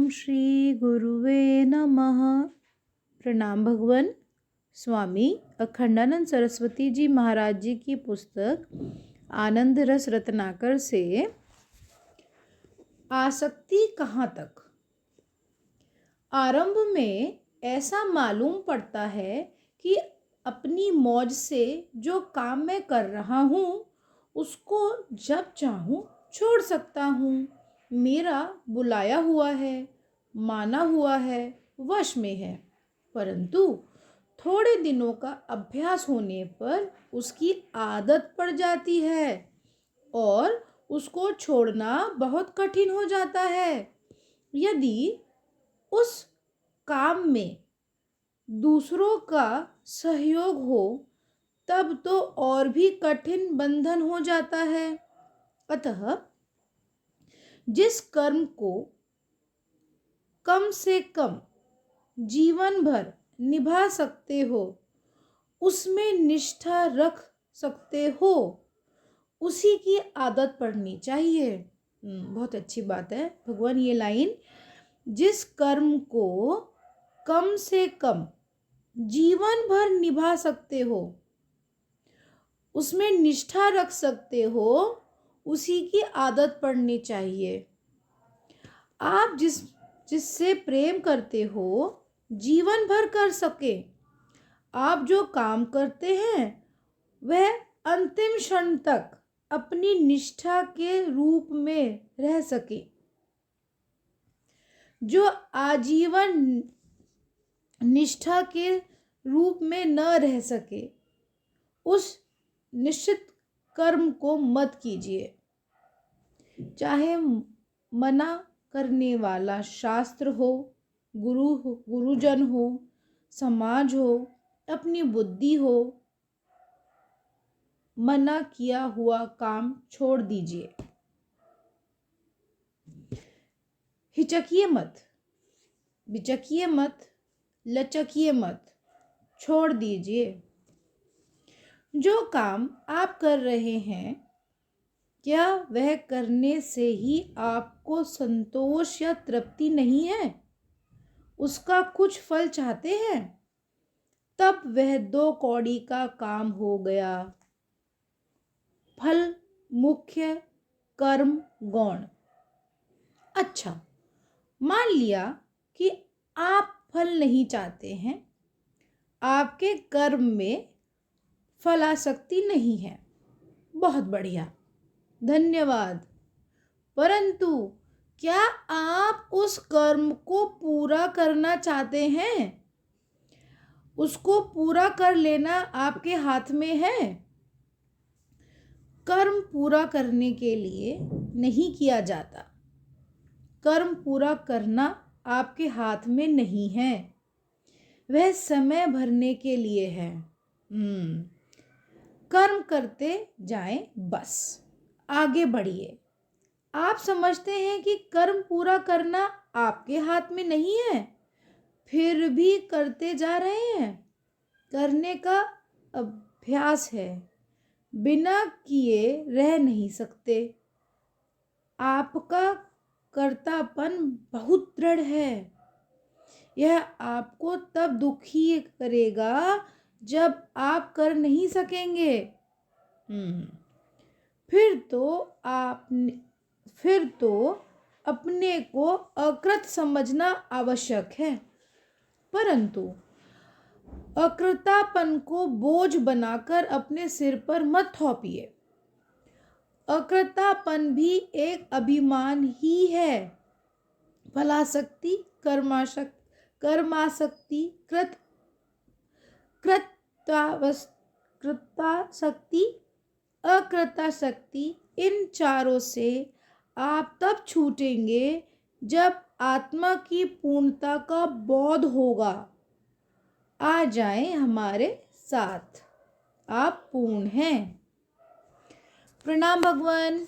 श्री गुरुवे नमः। प्रणाम भगवान। स्वामी अखंडानंद सरस्वती जी महाराज जी की पुस्तक आनंद रस रत्नाकर से आसक्ति कहाँ तक। आरंभ में ऐसा मालूम पड़ता है कि अपनी मौज से जो काम मैं कर रहा हूँ उसको जब चाहूँ छोड़ सकता हूँ। मेरा बुलाया हुआ है, माना हुआ है, वश में है। परंतु थोड़े दिनों का अभ्यास होने पर उसकी आदत पड़ जाती है और उसको छोड़ना बहुत कठिन हो जाता है। यदि उस काम में दूसरों का सहयोग हो तब तो और भी कठिन बंधन हो जाता है। अतः जिस कर्म को कम से कम जीवन भर निभा सकते हो, उसमें निष्ठा रख सकते हो, उसी की आदत पड़नी चाहिए। बहुत अच्छी बात है भगवान। ये लाइन, जिस कर्म को कम से कम जीवन भर निभा सकते हो, उसमें निष्ठा रख सकते हो, उसी की आदत पड़नी चाहिए। आप जिससे प्रेम करते हो जीवन भर कर सके। आप जो काम करते हैं वह अंतिम क्षण तक अपनी निष्ठा के रूप में रह सके। जो आजीवन निष्ठा के रूप में न रह सके, उस निश्चित कर्म को मत कीजिए। चाहे मना करने वाला शास्त्र हो, गुरुजन हो, समाज हो, अपनी बुद्धि हो, मना किया हुआ काम छोड़ दीजिए। हिचकिए मत, बिचकिए मत, लचकिए मत, छोड़ दीजिए। जो काम आप कर रहे हैं, क्या वह करने से ही आपको संतोष या तृप्ति नहीं है, उसका कुछ फल चाहते हैं, तब वह 2 कौड़ी का काम हो गया। फल मुख्य, कर्म गौण। अच्छा, मान लिया कि आप फल नहीं चाहते हैं, आपके कर्म में फलासक्ति नहीं है। बहुत बढ़िया, धन्यवाद। परंतु क्या आप उस कर्म को पूरा करना चाहते हैं? उसको पूरा कर लेना आपके हाथ में है। कर्म पूरा करने के लिए नहीं किया जाता। कर्म पूरा करना आपके हाथ में नहीं है, वह समय भरने के लिए है। कर्म करते जाएं, बस आगे बढ़िए। आप समझते हैं कि कर्म पूरा करना आपके हाथ में नहीं है, फिर भी करते जा रहे हैं। करने का अभ्यास है, बिना किए रह नहीं सकते। आपका कर्तापन बहुत दृढ़ है। यह आपको तब दुखी करेगा जब आप कर नहीं सकेंगे। फिर तो अपने को अकृत समझना आवश्यक है। परंतु अकृतापन को बोझ बनाकर अपने सिर पर मत थोपिए। अकृतापन भी एक अभिमान ही है। फलासक्ति, कर्मासक्ति, कृतासक्ति, अकृतासक्ति, इन चारों से आप तब छूटेंगे जब आत्मा की पूर्णता का बोध होगा। आ जाएं हमारे साथ, आप पूर्ण हैं। प्रणाम भगवान।